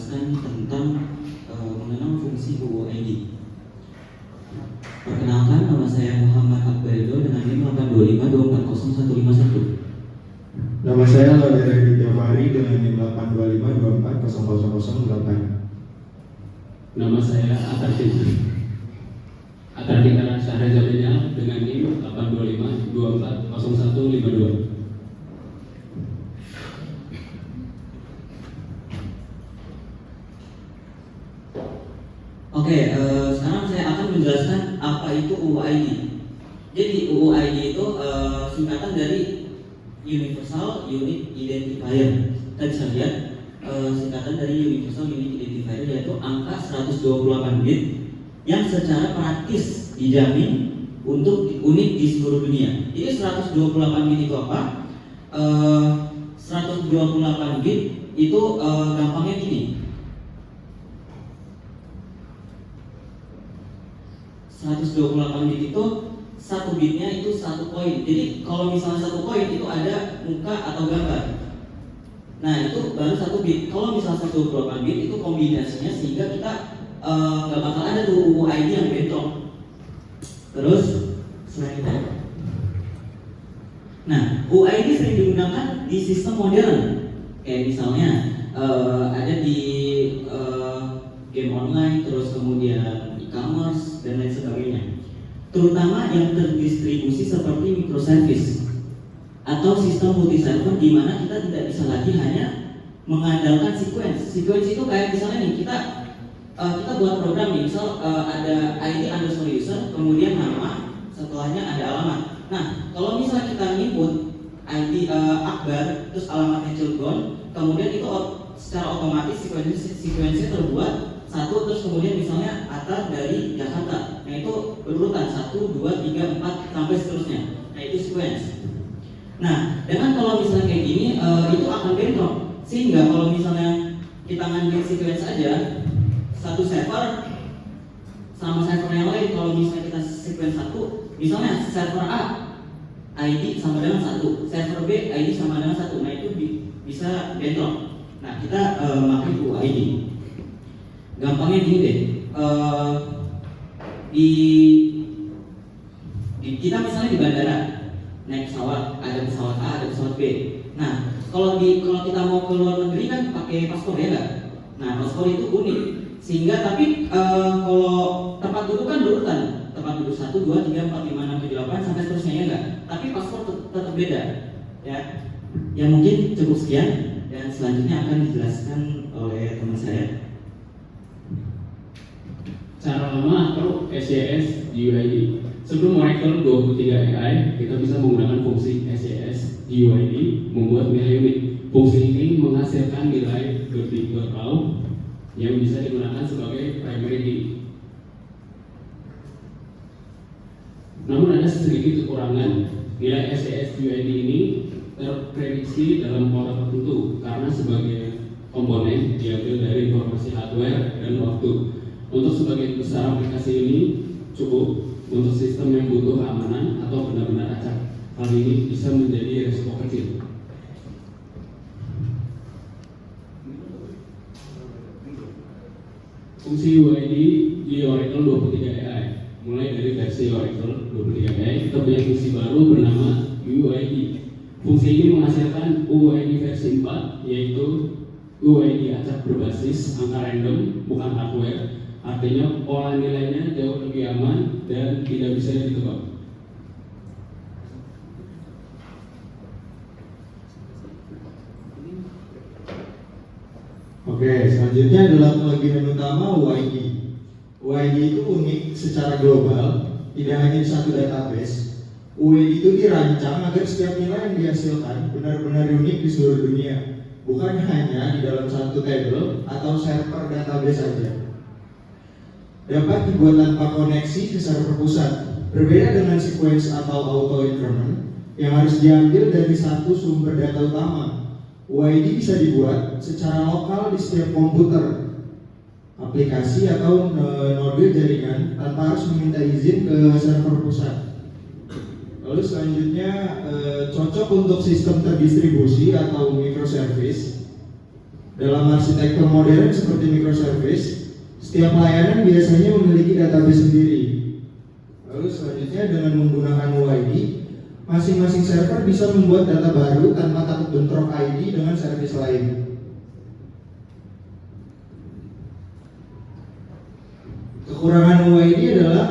menjelaskan tentang mengenal fungsi UUID. Perkenalkan, nama saya Muhammad Akbarido dengan NIM 825240151. Nama saya Laudera Jafari dengan NIM 825240008. Nama saya Atar Syahrazadnya dengan NIM 825240152. Oke, sekarang saya akan menjelaskan apa itu UUID. Jadi UUID itu singkatan dari Universal Unique Identifier. Kita bisa lihat singkatan dari Universal Unique Identifier, yaitu angka 128 bit yang secara praktis dijamin untuk unik di seluruh dunia. Jadi 128 bit itu apa? 128 bit itu gampangnya gini. 128 bit itu satu bitnya itu satu koin. Jadi kalau misalnya satu koin itu ada muka atau gambar. Nah itu baru satu bit. Kalau misalnya 128 bit itu kombinasinya sehingga kita nggak bakal ada tuh UUID yang bentrok. Terus selain itu, nah UUID sering digunakan di sistem modern. Kayak misalnya ada di game online, terus kemudian e-commerce dan lain sebagainya. Terutama yang terdistribusi seperti microservice atau sistem multi-server di mana kita tidak bisa lagi hanya mengandalkan sequence. Sequence itu kayak misalnya nih kita buat program nih, misal ada ID underscore user, kemudian nama, setelahnya ada alamat. Nah, kalau misalnya kita input ID Akbar, terus alamatnya Cilegon, kemudian itu secara otomatis sequence-nya terbuat satu, terus kemudian misalnya Atta dari Jakarta. Nah itu berurutan 1, 2, 3, 4 sampai seterusnya. Nah itu sequence. Nah dengan kalau misalnya kayak gini itu akan bentrok. Sehingga kalau misalnya kita ngambil sequence aja, satu server sama server yang lain, kalau misalnya kita sequence satu, misalnya server A ID sama dengan 1, server B ID sama dengan 1. Nah itu bisa bentrok. Nah kita pakai UUID. Gampangnya gini deh, kita misalnya di bandara naik pesawat, ada pesawat A, ada pesawat B. Nah, kalau kita mau ke luar negeri kan pakai paspor ya nggak? Nah, paspor itu unik, sehingga tapi kalau tempat duduk kan berurutan, tempat duduk 1, 2, 3, 4, 5, 6, 7, 8 sampai seterusnya ya nggak? Tapi paspor tetap beda, ya. Ya mungkin cukup sekian dan selanjutnya akan dijelaskan oleh teman saya. Cara lama atau SCS GUID. Sebelum Oracle 23 AI, kita bisa menggunakan fungsi SCS GUID membuat nilai unik. Fungsi ini menghasilkan nilai .raw yang bisa digunakan sebagai primary key. Namun ada sedikit kekurangan. Nilai SCS GUID ini terprediksi dalam pola tertentu karena sebagai komponen diambil dari informasi hardware dan waktu. Untuk sebagian besar aplikasi ini cukup untuk sistem yang butuh keamanan atau benar-benar acak. Hal ini bisa menjadi resiko kecil. Fungsi UID di Oracle 23 AI. Mulai dari versi Oracle 23 AI, kita punya fungsi baru bernama UID. Fungsi ini menghasilkan UID versi 4, yaitu UID acak berbasis angka random, bukan hardware. Artinya pola nilainya jauh lebih aman dan tidak bisa ditebak. Oke, selanjutnya adalah kelebihan utama UID. UID itu unik secara global, tidak hanya di satu database. UID itu dirancang agar setiap nilai yang dihasilkan benar-benar unik di seluruh dunia, bukan hanya di dalam satu table atau server database saja. Dapat dibuat tanpa koneksi ke server pusat, berbeda dengan sequence atau auto increment yang harus diambil dari satu sumber data utama. UID bisa dibuat secara lokal di setiap komputer, aplikasi atau node jaringan tanpa harus meminta izin ke server pusat. Lalu selanjutnya cocok untuk sistem terdistribusi atau microservice. Dalam arsitektur modern seperti microservice, setiap layanan biasanya memiliki database sendiri. Lalu selanjutnya dengan menggunakan OID, masing-masing server bisa membuat data baru tanpa takut bentrok ID dengan service lain. Kekurangan OID adalah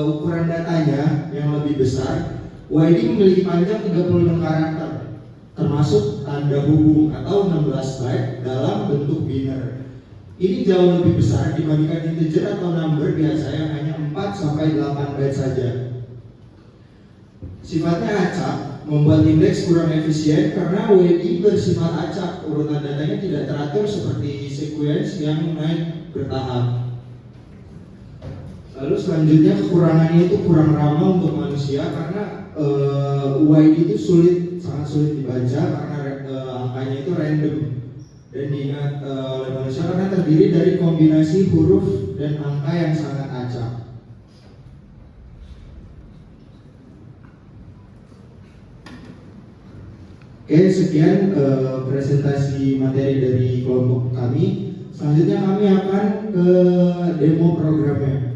ukuran datanya yang lebih besar. OID memiliki panjang 36 karakter, termasuk tanda hubung atau 16 byte dalam bentuk biner. Ini jauh lebih besar dibandingkan integer atau number biasa yang hanya 4 sampai 8 byte saja. Sifatnya acak, membuat indeks kurang efisien karena OID bersifat acak. Urutan datanya tidak teratur seperti sequence yang naik bertahap. Lalu selanjutnya kekurangannya itu kurang ramah untuk manusia karena OID itu sangat sulit dibaca karena angkanya itu random dan diingat oleh manusia karena terdiri dari kombinasi huruf dan angka yang sangat acak. Oke, sekian presentasi materi dari kelompok kami. Selanjutnya kami akan ke demo programnya.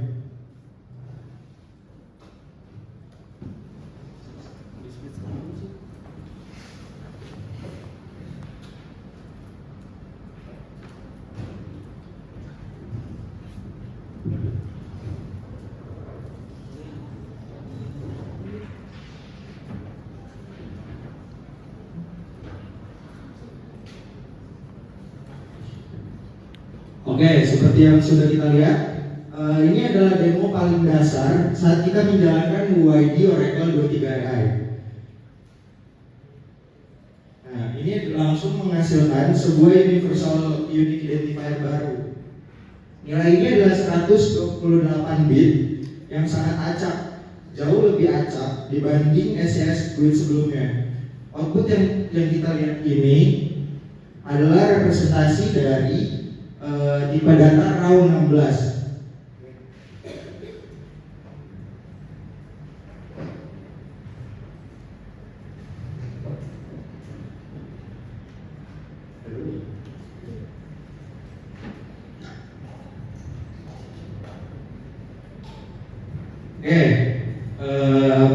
Oke, seperti yang sudah kita lihat, ini adalah demo paling dasar saat kita menjalankan UID Oracle 23AI. Nah, ini langsung menghasilkan sebuah universal unique identifier baru. Nilainya adalah 128 bit yang sangat acak, jauh lebih acak dibanding SES Fluid sebelumnya. Output yang kita lihat ini adalah representasi dari tipe data RAW 16.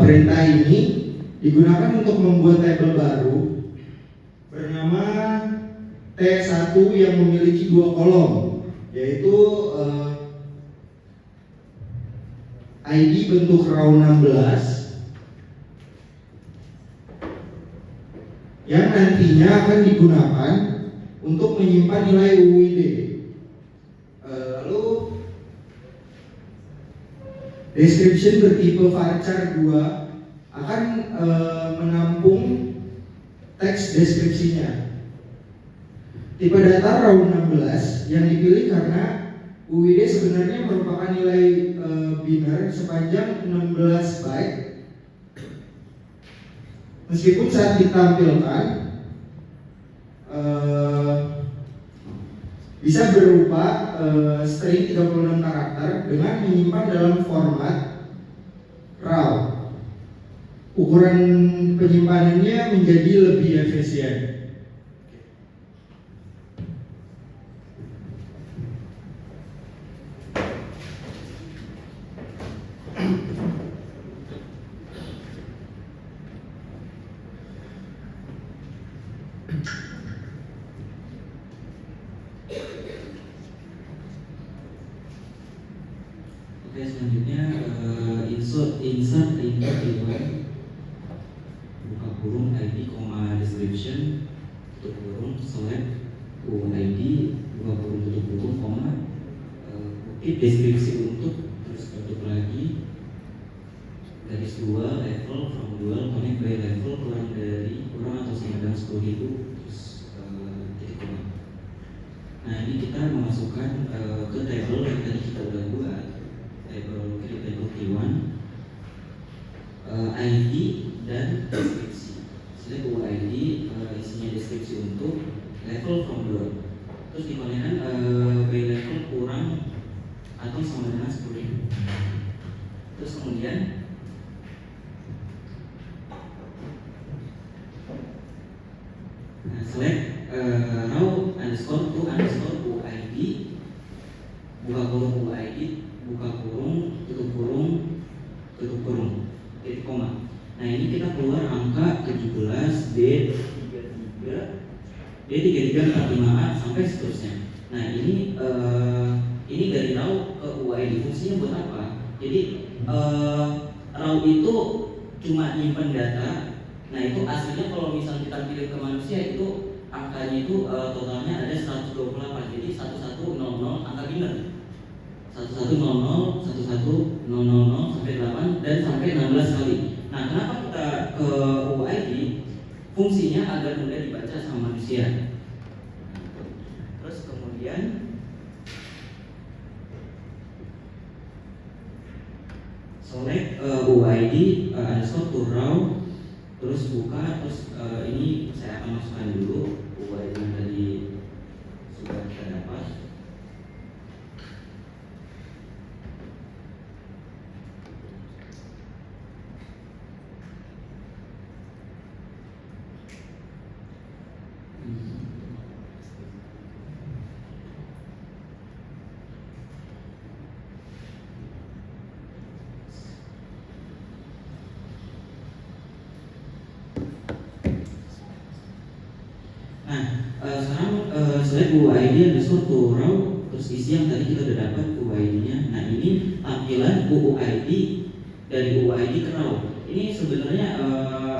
Perintah ini digunakan untuk membuat tabel baru bernama T1 yang memiliki 2 kolom, yaitu ID bentuk RAW 16 yang nantinya akan digunakan untuk menyimpan nilai UID. Lalu description bertipe varchar 2 akan menampung teks deskripsinya. Tipe data RAW 16 yang dipilih karena UID sebenarnya merupakan nilai biner sepanjang 16 byte. Meskipun saat ditampilkan bisa berupa string 36 karakter dengan menyimpan dalam format RAW. Ukuran penyimpanannya menjadi lebih efisien. Oke, selanjutnya insert keyword buka kurung ID, description tutup kurung select UID buka kurung tutup kurung kutip deskripsi untuk terus tutup lagi garis 2 level from dual connect by level kurang atau sama dengan 10.000 terus titik kurang. Nah, ini kita memasukkan ke table yang tadi kita udah buat, table T1, ID dan deskripsi. Select UID isinya deskripsi untuk level from dual. Terus dikonekan by level kurang atau sama dengan 10.000. Terus kemudian select raw titik koma. Nah ini kita keluar angka 17 D33 sampai seterusnya. Nah ini dari raw ke UID fungsinya buat apa? Jadi raw itu cuma nyimpen data. Nah itu aslinya kalau misalnya kita kirim ke manusia itu angkanya itu totalnya ada 128. Jadi 1100 angka biner. 1100 sampai 8 dan sampai 16 kali. Nah kenapa kita ke UID? Fungsinya agar mudah dibaca sama manusia. Terus kemudian select UID underscore to raw, terus buka, terus ini saya akan masukkan dulu UID yang tadi sudah kita dapat. Sekarang select UID underscore to raw, terus isi yang tadi kita udah dapat UID-nya. Nah ini tampilan UID dari UID ke raw. Ini sebenarnya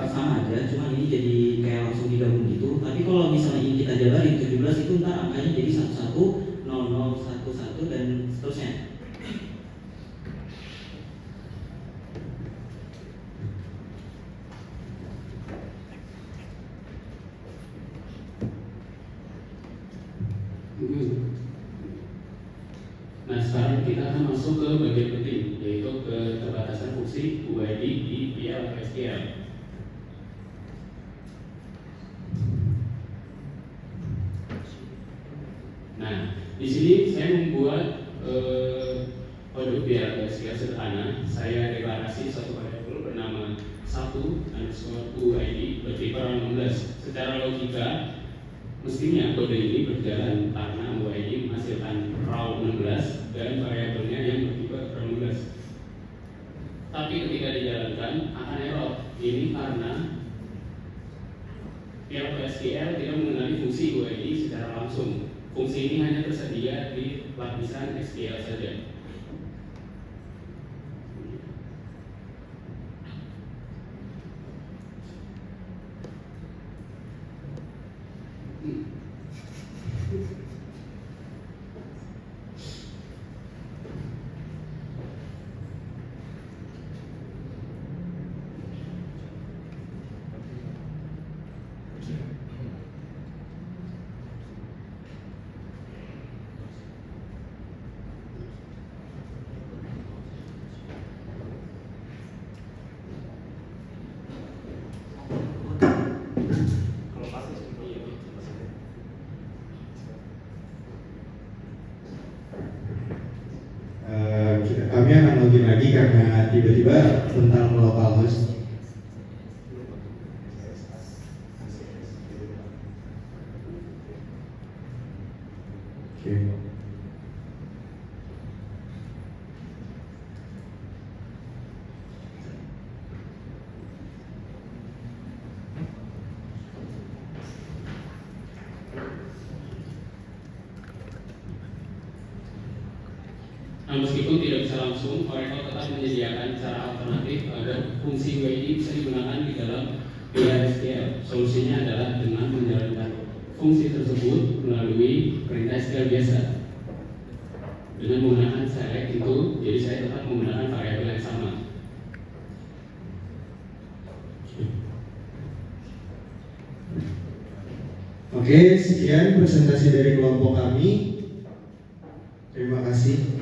sama aja, cuma ini jadi kayak langsung digabung gitu. Tapi kalau misalnya ini kita jabarin 17 itu ntar angkanya jadi 110011 dan seterusnya. Nah sekarang kita akan masuk ke bagian penting, yaitu keterbatasan fungsi UID di PL/SQL. Nah di sini saya membuat kode PL/SQL sederhana. Saya deklarasi satu variabel bernama 1_UID bertipe 16. Secara logika mestinya kode ini berjalan karena UID menghasilkan raw 16 dan variabelnya yang bertipe 16. Tapi ketika dijalankan akan error. Ini karena PL/SQL tidak mengenali fungsi UID secara langsung. Fungsi ini hanya tersedia di lapisan SQL saja. Kami akan login lagi karena tiba-tiba tentang localhost. Oke. Nah, meskipun tidak bisa langsung, Oracle tetap menyediakan cara alternatif agar fungsi UID bisa digunakan di dalam PL/SQL. Solusinya adalah dengan menjalankan fungsi tersebut melalui perintah SQL biasa. Dengan menggunakan select itu, jadi saya tetap menggunakan variabel yang sama. Oke, sekian presentasi dari kelompok kami. Terima kasih.